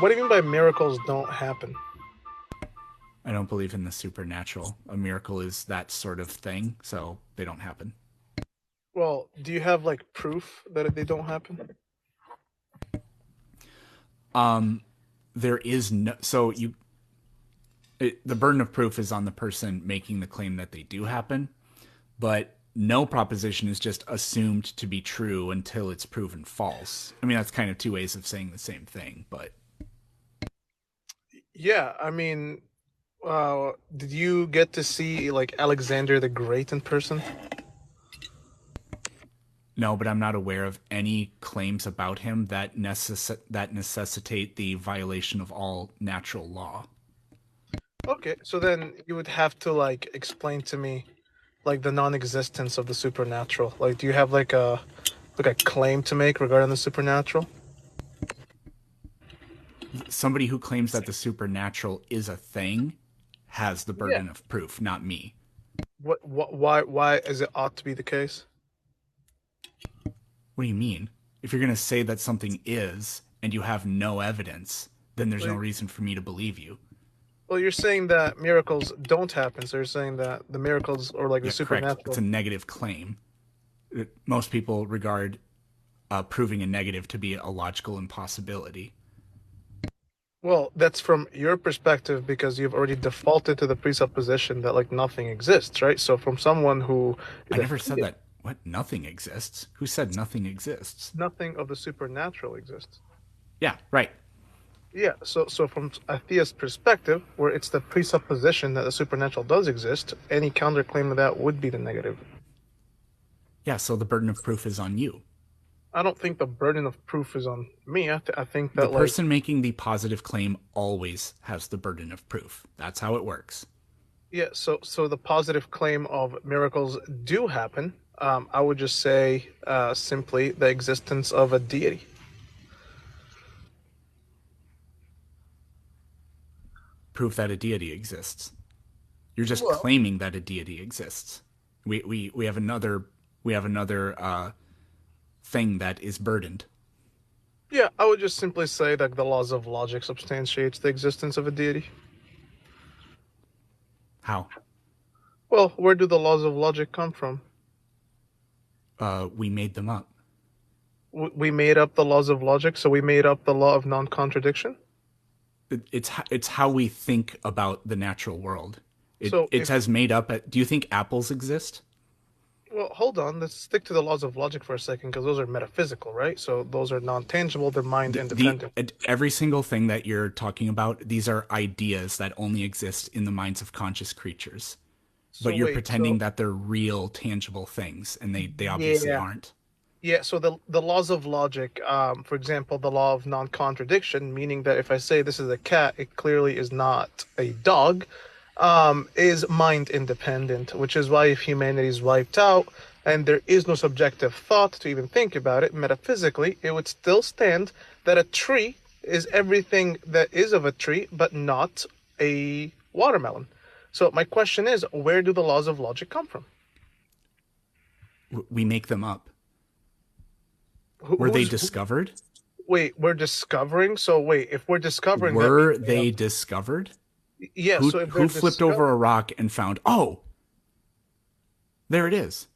what do you mean by miracles don't happen? I don't believe in the supernatural. A miracle is that sort of thing, so they don't happen. Well, do you have like proof that they don't happen? There is no so you the burden of proof is on the person making the claim that they do happen, but no proposition is just assumed to be true until it's proven false. I mean, that's kind of two ways of saying the same thing, but Yeah, I mean, did you get to see like Alexander the Great in person? no, but I'm not aware of any claims about him that necessitate the violation of all natural law. Okay, so then you would have to like explain to me like the non-existence of the supernatural. Like, do you have like a claim to make regarding the supernatural? Somebody who claims that the supernatural is a thing has the Yeah. burden of proof, not me. Why is it ought to be the case? What do you mean? If you're going to say that something is and you have no evidence, then there's no Well, reason for me to believe you. well, you're saying that miracles don't happen, so you're saying that the miracles or like the Yeah, correct. It's supernatural. a negative claim. Most people regard proving a negative to be a logical impossibility. Well, that's from your perspective because you've already defaulted to the presupposition that like nothing exists, right? So from someone who I is a never said theist, that. What? Nothing exists? Who said nothing exists? nothing of the supernatural exists. Yeah, right. Yeah, so from a theist perspective, where it's the presupposition that the supernatural does exist, any counterclaim to that would be the negative. Yeah, so the burden of proof is on you. I don't think the burden of proof is on me. I think The that like person making the positive claim always has the burden of proof. That's how it works. yeah, so the positive claim of miracles do happen. I would just say simply the existence of a deity. Proof that a deity exists. You're just Well, claiming that a deity exists. We have another thing that is burdened. yeah, I would just simply say that the laws of logic substantiates the existence of a deity. How? Well, where do the laws of logic come from? We made them up. We made up the laws of logic, so we made up the law of non-contradiction. It's how we think about the natural world. So It's if as made up. Do you think apples exist? well, hold on, let's stick to the laws of logic for a second because those are metaphysical, right? So those are non-tangible, they're mind The independent. every single thing that you're talking about, these are ideas that only exist in the minds of conscious creatures. So But you're wait, pretending so that they're real, tangible things, and they obviously yeah, aren't. yeah. So the laws of logic, for example, the law of non-contradiction, meaning that if I say this is a cat, it clearly is not a dog, is mind independent, which is why if humanity is wiped out and there is no subjective thought to even think about it, metaphysically, it would still stand that a tree is everything that is of a tree, but not a watermelon. So my question is, where do the laws of logic come from? We make them up. Were they Who's discovered? wait? We're discovering. So wait, if we're discovering that means Were they have. they discovered? Yeah. Who So if they're who flipped over discovered, a rock and found? Oh, there it is.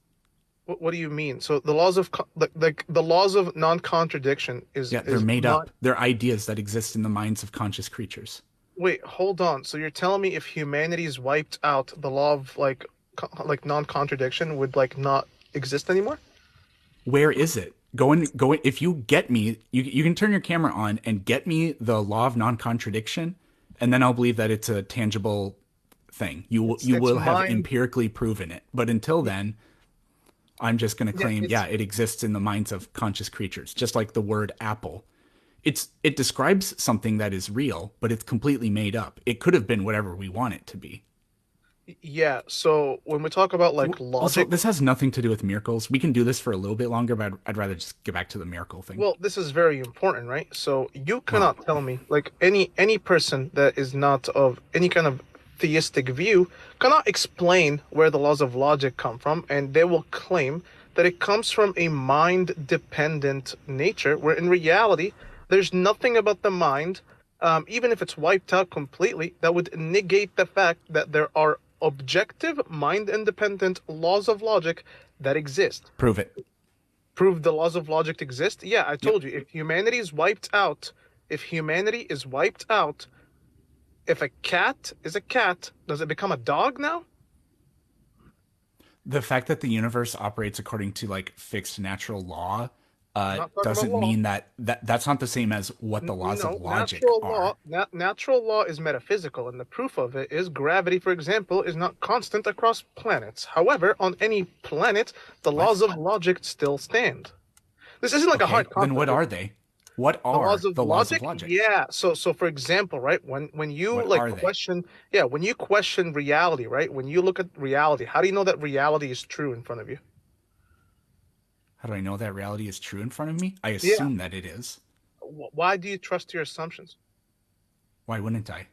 what do you mean? So the laws of like the laws of non-contradiction Yeah, they're is made not. up. They're ideas that exist in the minds of conscious creatures. Wait, hold on. So you're telling me if humanity's wiped out, the law of like like non-contradiction would like not exist anymore? Where is it? Go in. If you get me, you can turn your camera on and get me the law of non-contradiction, and then I'll believe that it's a tangible thing. You It's will have mind. empirically proven it. But until then, I'm just going to Yeah, claim, it's yeah, it exists in the minds of conscious creatures, just like the word apple. It describes something that is real, but it's completely made up. It could have been whatever we want it to be. yeah. So when we talk about like Also, logic, this has nothing to do with miracles. We can do this for a little bit longer, but I'd rather just get back to the miracle thing. well, this is very important, right? So you Well, cannot tell me like any person that is not of any kind of theistic view cannot explain where the laws of logic come from, and they will claim that it comes from a mind dependent nature, where in reality there's nothing about the mind Even if it's wiped out completely, that would negate the fact that there are objective, mind-independent laws of logic that exist. Prove it. Prove the laws of logic exist? Yeah, I Yep. told you. If humanity is wiped out, if a cat is a cat, does it become a dog now? The fact that the universe operates according to like fixed natural law I'm not talking about doesn't law. mean that's not the same as what the laws of No, logic are. natural law is metaphysical, and the proof of it is gravity, for example, is not constant across planets. However, on any planet, the What? laws of logic still stand. This isn't like a Okay, hard then what concept. are they? What The laws are of the laws of logic, logic? yeah. So for example, right, when you What like are they? question, yeah, when you question reality, right, when you look at reality, how do you know that reality is true in front of you? How do I know that reality is true in front of me? I Yeah. assume that it is. Why do you trust your assumptions? Why wouldn't I?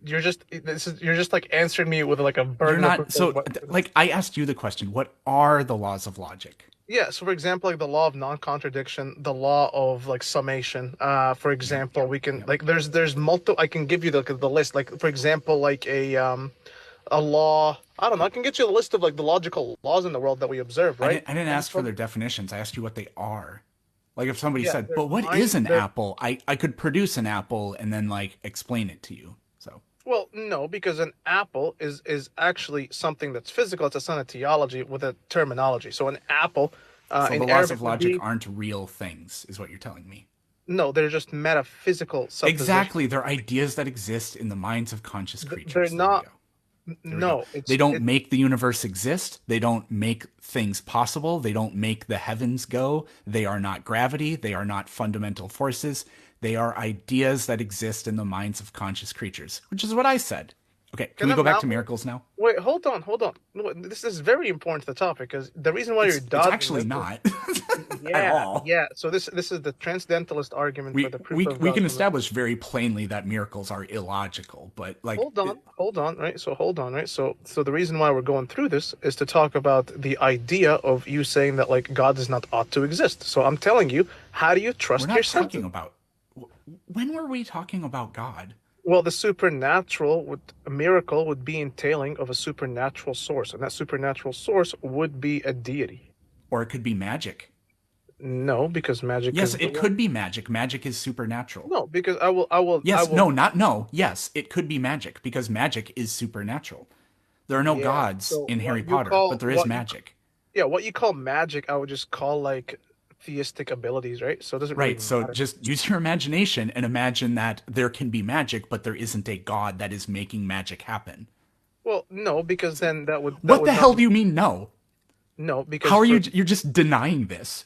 You're just like answering me with like a You're burden of proof. not like I asked you the question, what are the laws of logic? Yeah, so for example, like the law of non-contradiction, the law of like summation. For Yep. example, we can Yep. like there's multiple. I can give you the list. Like for example, like a law. I don't know. I can get you a list of like the logical laws in the world that we observe, right? I didn't And ask for their definitions. I asked you what they are. Like if somebody yeah, said, they're "But what mind. is an They're apple?" I could produce an apple and then like explain it to you. So well, no, because an apple is actually something that's physical. It's a son of theology with a terminology. So an apple, so in the laws Arabic of would logic be aren't real things, is what you're telling me. no. They're just metaphysical suppositions. Exactly, they're ideas that exist in the minds of conscious They're creatures. There we not. go. There we go. No, They don't it's make the universe exist. They don't make things possible. They don't make the heavens go. They are not gravity. They are not fundamental forces. They are ideas that exist in the minds of conscious creatures, which is what I said. Okay, can can we a go back to mountain. miracles now? Wait, hold on. No, this is very important to the topic because the reason why you're It's dodging actually this is not at yeah, all. yeah. So this is the transcendentalist argument for the proof of We God can from the. establish very plainly that miracles are illogical, but like Hold on, right? So hold on, right? So the reason why we're going through this is to talk about the idea of you saying that like God does not ought to exist. So I'm telling you, how do you we're trust your not senses? talking about. When were we talking about God? Well, the supernatural would a miracle would be entailing of a supernatural source, and that supernatural source would be a deity. Or it could be magic. No, because magic Yes, is the it one. could be magic. Magic is supernatural. No, because I Yes, will. no, not no. Yes, it could be magic because magic is supernatural. There are no Yeah. gods So in Harry Potter, but there is magic. yeah, what you call magic, I would just call like theistic abilities, right? So it doesn't really Right, so matter. just use your imagination and imagine that there can be magic, but there isn't a god that is making magic happen. Well, no, because then that What would the not hell do you mean no? no, How because are you? for You're just denying this.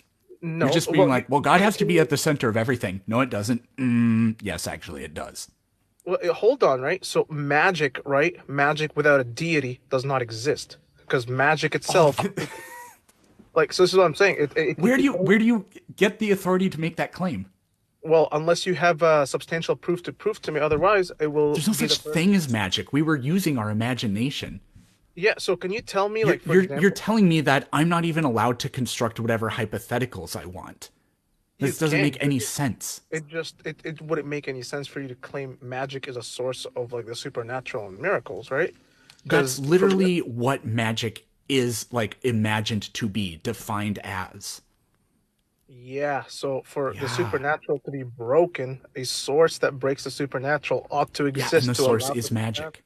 You're no, just being well, like, well, God has to be at the center of everything. No, it doesn't. Yes, actually, it does. hold on, right? So magic, right? Magic without a deity does not exist because magic Oh, itself, like, so this is what I'm saying. where do you get the authority to make that claim? Well, unless you have substantial proof to prove to me, otherwise it will There's no be the such first. thing as magic. We were using our imagination. Yeah. So can you tell me, like, for You're example, telling me that I'm not even allowed to construct whatever hypotheticals I want. you This doesn't can, make but any sense. it wouldn't make any sense for you to claim magic is a source of like the supernatural and miracles, right? That's Because for literally what magic is like imagined to be, defined as. yeah, so for the Yeah. supernatural to be broken, a source that breaks the supernatural ought to Yeah, and exist the to source allow for is the supernatural. magic.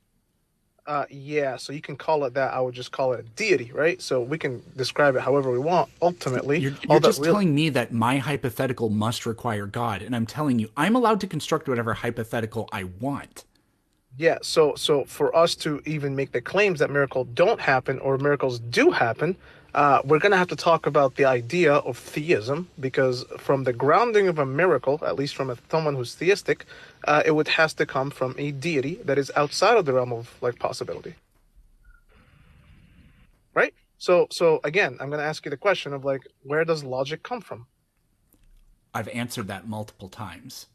Yeah, so you can call it that. I would just call it a deity, right? So we can describe it however we want. Ultimately, You're all that just real. telling me that my hypothetical must require God, and I'm telling you I'm allowed to construct whatever hypothetical I want. Yeah, so for us to even make the claims that miracles don't happen or miracles do happen, we're gonna have to talk about the idea of theism because from the grounding of a miracle, at least from someone who's theistic, it would has to come from a deity that is outside of the realm of like possibility, right? So again, I'm gonna ask you the question of like, where does logic come from? I've answered that multiple times.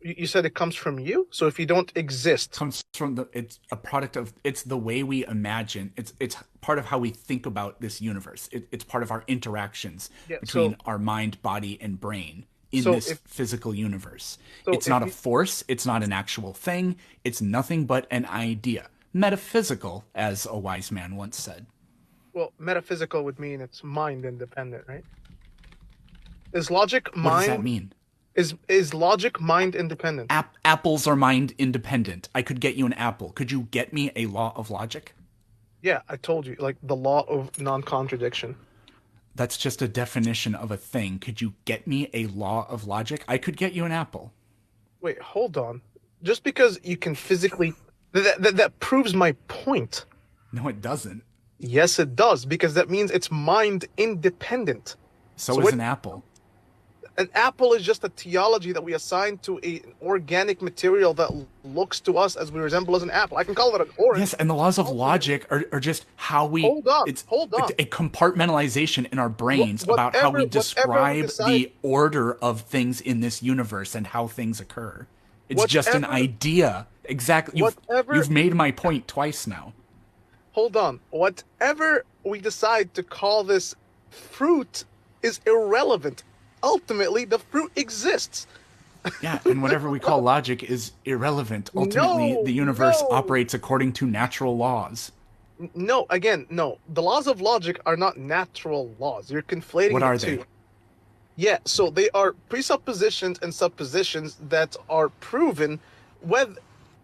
You said it comes from you. So if you don't exist, Comes from the it's a product of it's the way we imagine it's part of how we think about this universe. It's part of our interactions yeah. between So our mind, body, and brain in So this if physical universe. so It's if not a you force, it's not an actual thing, it's nothing but an idea. Metaphysical, as a wise man once said. well, metaphysical would mean it's mind independent, right? Is logic What does that mind mean? is logic mind independent? Apples are mind independent. I could get you an apple. Could you get me a law of logic? Yeah, I told you, like the law of non-contradiction. That's just a definition of a thing. Could you get me a law of logic? I could get you an apple. Wait, hold on. Just because you can physically that proves my point. No, it doesn't. Yes, it does, because that means it's mind independent. So So is what an apple. an apple is just a theology that we assign to an organic material that looks to us as we resemble as an apple. I can call it an Yes, orange. and the laws of Ultimately, logic are just how we. hold on, It's hold on. a compartmentalization in our brains about how we Whatever we describe decide, the order of things in this universe and how things occur. It's just an whatever, idea. Exactly. whatever. You've made my point twice now. Hold on. Whatever we decide to call this fruit is irrelevant. Ultimately, the fruit exists. Yeah, and whatever we call logic is irrelevant. Ultimately, No, the universe no, operates according to natural laws. no. Again, no. The laws of logic are not natural laws. You're conflating What the are two. they? Yeah, so they are presuppositions and suppositions that are proven, whether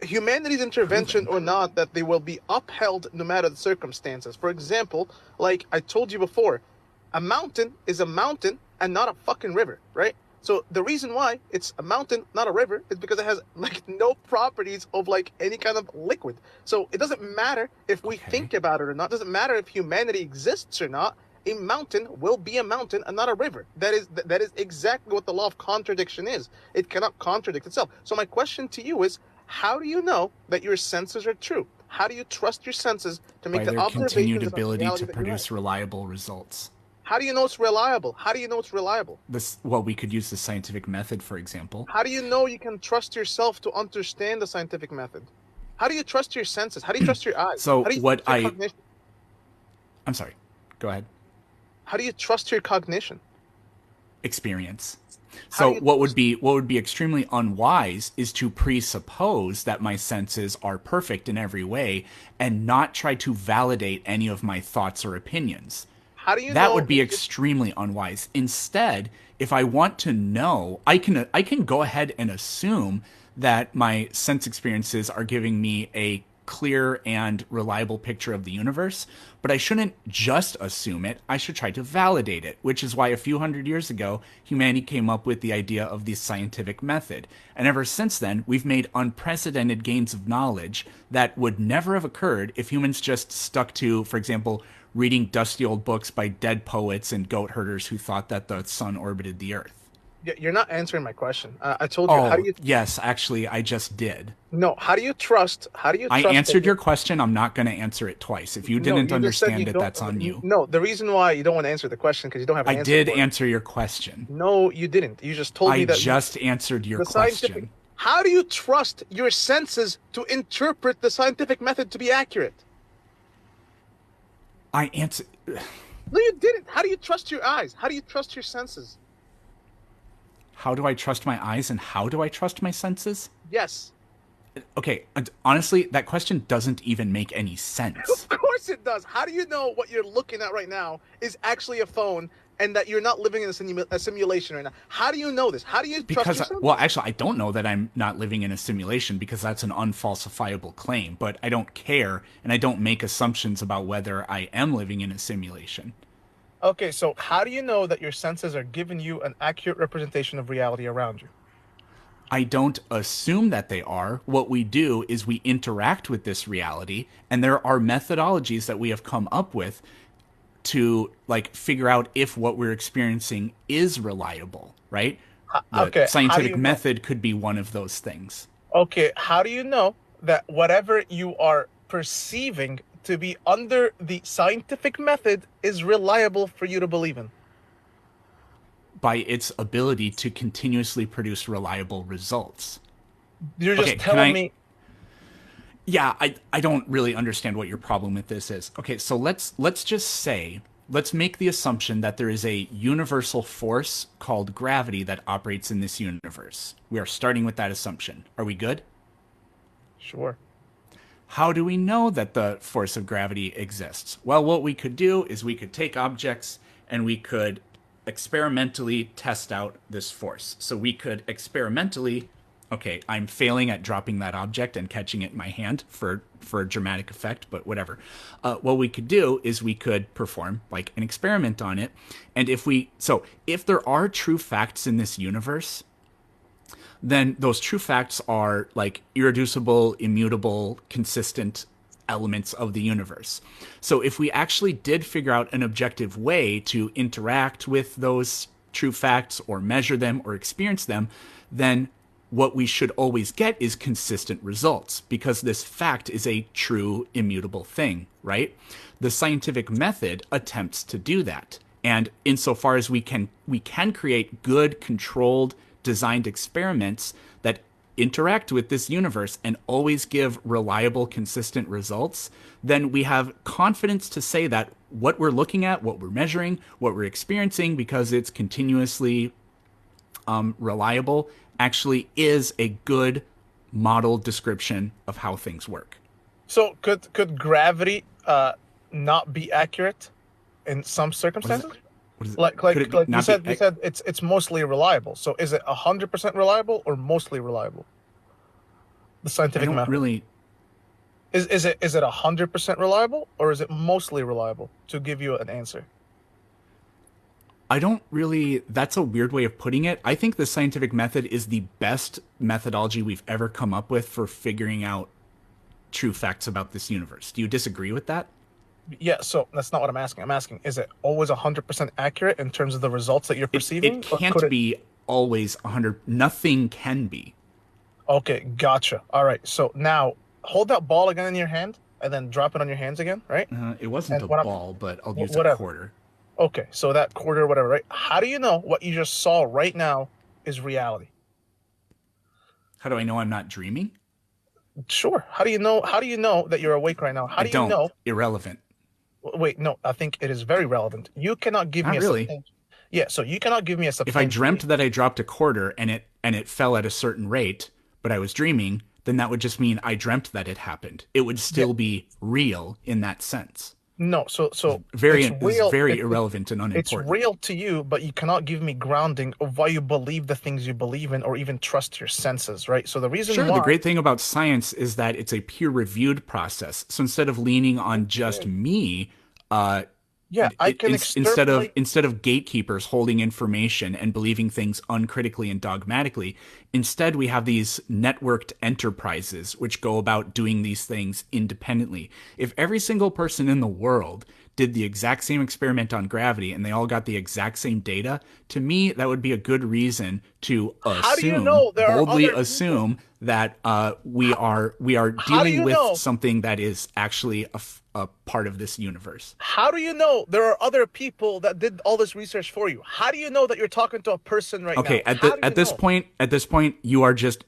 humanity's intervention Proven. or not, that they will be upheld no matter the circumstances. For example, like I told you before, a mountain is a mountain and not a fucking river, right? So the reason why it's a mountain, not a river, is because it has like no properties of like any kind of liquid. So it doesn't matter if we Okay. think about it or not. It doesn't matter if humanity exists or not. A mountain will be a mountain and not a river. That is exactly what the law of contradiction is. It cannot contradict itself. So my question to you is, how do you know that your senses are true? How do you trust your senses to make By the their continued observations about ability reality to that you have? produce reliable results. How do you know it's reliable? How do you know it's reliable? This, well, we could use the scientific method, for example. How do you know you can trust yourself to understand the scientific method? How do you trust your senses? How do you trust your eyes? So How do you what trust your I, cognition? I'm sorry, go ahead. How do you trust your cognition? Experience. How do So you what would be extremely unwise is to presuppose that my senses are perfect in every way and not try to validate any of my thoughts or opinions. how do you That know would be extremely unwise. Instead, if I want to know, I can go ahead and assume that my sense experiences are giving me a clear and reliable picture of the universe, but I shouldn't just assume it. I should try to validate it, which is why a few hundred years ago, humanity came up with the idea of the scientific method. And ever since then, we've made unprecedented gains of knowledge that would never have occurred if humans just stuck to, for example, reading dusty old books by dead poets and goat herders who thought that the sun orbited the earth. you're not answering my question. I told you, how do Oh, you yes, actually, I just did. no, how do you I trust that answered your question. I'm not going to answer it twice. If you no, didn't you just said you understand it, don't that's on you. no, the reason why you don't want to answer the question because you don't have an I answer did for it. answer your question. No, you didn't. You just told I me that just answered your the scientific question. how do you trust your senses to interpret the scientific method to be accurate? I answered. No, you didn't. How do you trust your eyes? How do you trust your senses? How do I trust my eyes and how do I trust my senses? Yes. Okay, honestly, that question doesn't even make any sense. Of course it does. How do you know what you're looking at right now is actually a phone and that you're not living in a simulation right now? How do you know this? How do you trust Because, your well, senses? actually, I don't know that I'm not living in a simulation because that's an unfalsifiable claim, but I don't care and I don't make assumptions about whether I am living in a simulation. Okay, so how do you know that your senses are giving you an accurate representation of reality around you? I don't assume that they are. What we do is we interact with this reality, and there are methodologies that we have come up with to like figure out if what we're experiencing is reliable, right? The Okay, how do scientific you know? method could be one of those things. Okay, how do you know that whatever you are perceiving to be under the scientific method is reliable for you to believe in? By its ability to continuously produce reliable results. You're Okay, just can telling I me, yeah, I don't really understand what your problem with this is. Okay, so let's just say let's make the assumption that there is a universal force called gravity that operates in this universe. We are starting with that assumption. Are we good? Sure. How do we know that the force of gravity exists? Well, what we could do is we could take objects and we could experimentally test out this force. So we could experimentally, okay, I'm failing at dropping that object and catching it in my hand for a dramatic effect, but whatever. What we could do is we could perform like an experiment on it. And if there are true facts in this universe, then those true facts are like irreducible, immutable, consistent elements of the universe. So if we actually did figure out an objective way to interact with those true facts or measure them or experience them, then what we should always get is consistent results because this fact is a true, immutable thing, right? The scientific method attempts to do that. And insofar as we can create good, controlled, designed experiments that interact with this universe and always give reliable, consistent results, then we have confidence to say that what we're looking at, what we're measuring, what we're experiencing, because it's continuously reliable, actually is a good model description of how things work. So could gravity not be accurate in some circumstances? Like you said it's mostly reliable. So is it 100% reliable or mostly reliable? The scientific method. Really. Is it 100% reliable or is it mostly reliable? To give you an answer. I don't really. That's a weird way of putting it. I think the scientific method is the best methodology we've ever come up with for figuring out true facts about this universe. Do you disagree with that? Yeah, so that's not what I'm asking. I'm asking, is it always 100% accurate in terms of the results that you're perceiving? It can't be always 100. Nothing can be. Okay, gotcha. All right, so now hold that ball again in your hand and then drop it on your hands again, right? It wasn't a ball, but I'll use a quarter. Okay, so that quarter, whatever, right? How do you know what you just saw right now is reality? How do I know I'm not dreaming? Sure. How do you know that you're awake right now? How do you know? Irrelevant. Wait, no, I think it is very relevant. You cannot give me a really. Yeah, so you cannot give me a If I dreamt that I dropped a quarter and it fell at a certain rate, but I was dreaming, then that would just mean I dreamt that it happened. It would still be real in that sense. No, so very irrelevant and unimportant. It's real to you, but you cannot give me grounding of why you believe the things you believe in or even trust your senses, right? So the reason the great thing about science is that it's a peer-reviewed process. So instead of leaning on just me, instead of gatekeepers holding information and believing things uncritically and dogmatically, instead we have these networked enterprises which go about doing these things independently. If every single person in the world did the exact same experiment on gravity and they all got the exact same data, to me that would be a good reason to boldly assume that we are dealing with something that is actually a part of this universe. How do you know there are other people that did all this research for you? How do you know that you're talking to a person right now? Okay, at this point, you are just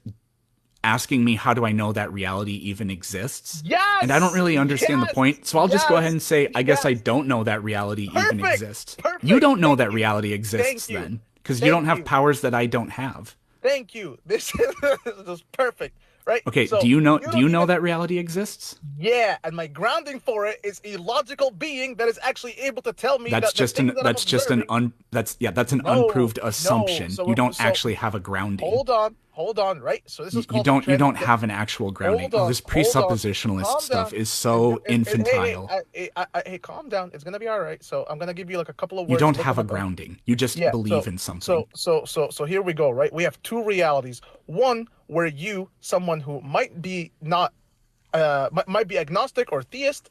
asking me how do I know that reality even exists? Yes! And I don't really understand the point, so I'll just go ahead and say, I guess I don't know that reality even exists. Perfect. You don't know that reality exists then, because you don't have powers that I don't have. Thank you. This is perfect. Right? Okay, so do you know that reality exists? Yeah, and my grounding for it is a logical being that is actually able to tell me that's an unproved assumption. So you don't actually have a grounding. Hold on, right? So this is called you don't have an actual grounding. This presuppositionalist stuff is so infantile. Hey, calm down. It's gonna be all right. So I'm gonna give you like a couple of words. You don't have a grounding. You just believe in something. So here we go, right? We have two realities. One where you, someone who might be agnostic or theist,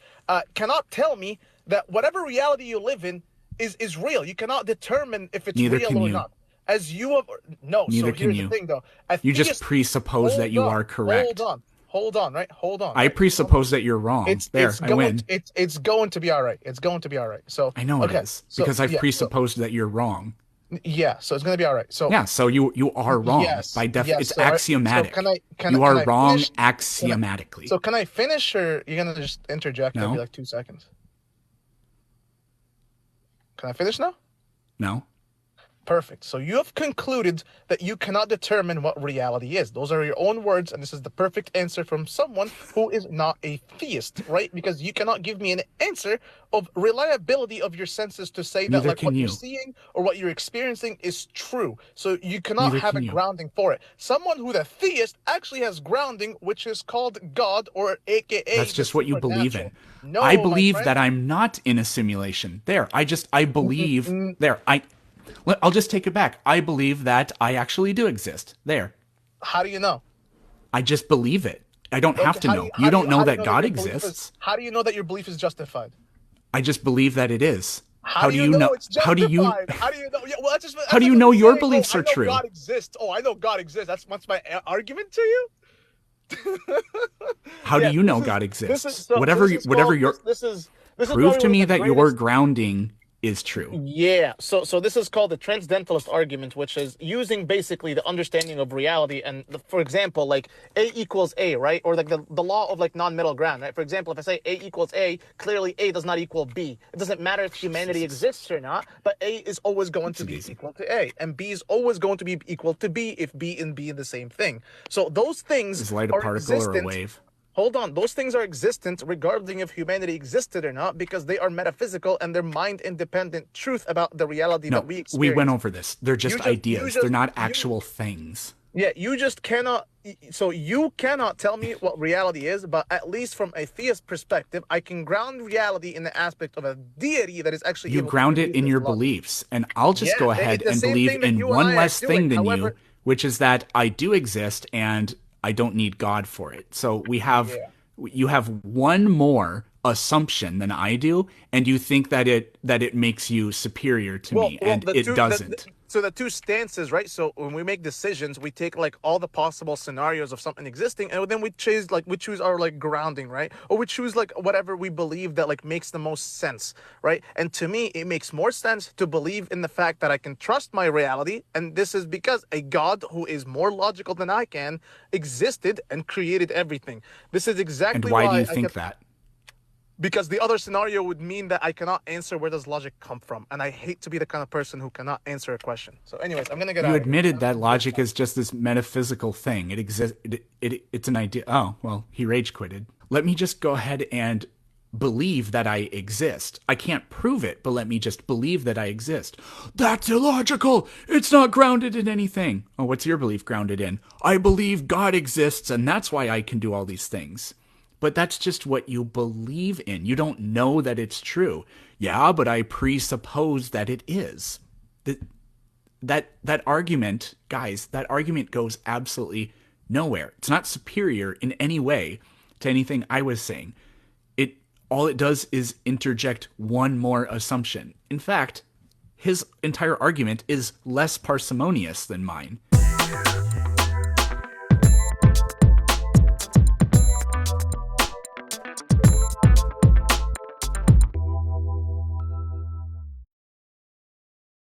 cannot tell me that whatever reality you live in is real. You cannot determine if it's real or not. As you have no. Neither so here's can you. The thing, though. You just presuppose that you are correct. Hold on. I presuppose that you're wrong. I win. It's going to be all right. It's going to be all right. So I know it is because I've presupposed that you're wrong. Yeah, so it's going to be all right. So so you are wrong by definition. It's axiomatic. So you are wrong axiomatically. So can I finish, or you're going to just interject? No. That'll be like 2 seconds. Can I finish now? No? Perfect. So you have concluded that you cannot determine what reality is. Those are your own words, and this is the perfect answer from someone who is not a theist, right? Because you cannot give me an answer of reliability of your senses to say that Neither like can what you're you. seeing or what you're experiencing is true. So you cannot Neither have can a you. grounding for it. Someone who's a theist actually has grounding, which is called God or AKA That's the just what you believe in. supernatural. I No, my believe that friend. I'm not in a simulation. There. I Mm, believe mm, there. I'll just take it back. I believe that I actually do exist. There. How do you know? I just believe it. I don't have Okay, to know. You don't know how do you that know that God your belief is exists. how do you know that your belief is justified? I just believe that it is. How How do do you you know? know it's How do you justified? How do you know? Yeah, well, how that's do just you like know me your saying, "Oh, beliefs I are know true? God exists." Oh, I know God exists. That's my argument to you. How do Yeah, you know God exists? Whatever this is whatever called your this is prove probably to one of me the that your greatest. grounding is true. Yeah, so this is called the transcendentalist argument, which is using basically the understanding of reality. And for example, like A equals A, right? Or like the law of like non-middle ground, right? For example, if I say A equals A, clearly A does not equal B. It doesn't matter if humanity Jesus. exists or not, but A is always going to Too be easy. equal to A, and B is always going to be equal to B if B and B are the same thing. So those things Is light a are particle or a existent. wave? Hold on, those things are existent regarding if humanity existed or not because they are metaphysical and they're mind independent truth about the reality that No, we we went experience. over this. They're You just just you ideas. They're just not you actual things. Yeah, you just cannot so you cannot tell me what reality is, but at least from a theist perspective, I can ground reality in the aspect of a deity that is actually You able to ground it produce in this your logic. beliefs. And I'll just Yeah, go it's ahead the and same believe thing that in you and one I are less thing doing. than you, However, which is that I do exist and I don't need God for it. So yeah. you have one more assumption than I do, and you think that it makes you superior to me, Well, and it doesn't. so the two stances, right? So when we make decisions, we take like all the possible scenarios of something existing, and then we choose our like grounding, right? Or we choose like whatever we believe that like makes the most sense, right? And to me, it makes more sense to believe in the fact that I can trust my reality, and this is because a God who is more logical than I can existed and created everything. This is And exactly why do why you I can. think that? Because the other scenario would mean that I cannot answer where does logic come from, and I hate to be the kind of person who cannot answer a question. So, anyways, I'm gonna get You out of here. admitted I'm that done logic is talking. just this metaphysical thing. It exists. It's an idea. Oh well, he rage quitted. Let me just go ahead and believe that I exist. I can't prove it, but let me just believe that I exist. That's illogical. It's not grounded in anything. Oh, what's your belief grounded in? I believe God exists, and that's why I can do all these things. But that's just what you believe in. You don't know that it's true. Yeah, but I presuppose that it is. That argument, guys, that argument goes absolutely nowhere. It's not superior in any way to anything I was saying. It all it does is interject one more assumption. In fact, his entire argument is less parsimonious than mine.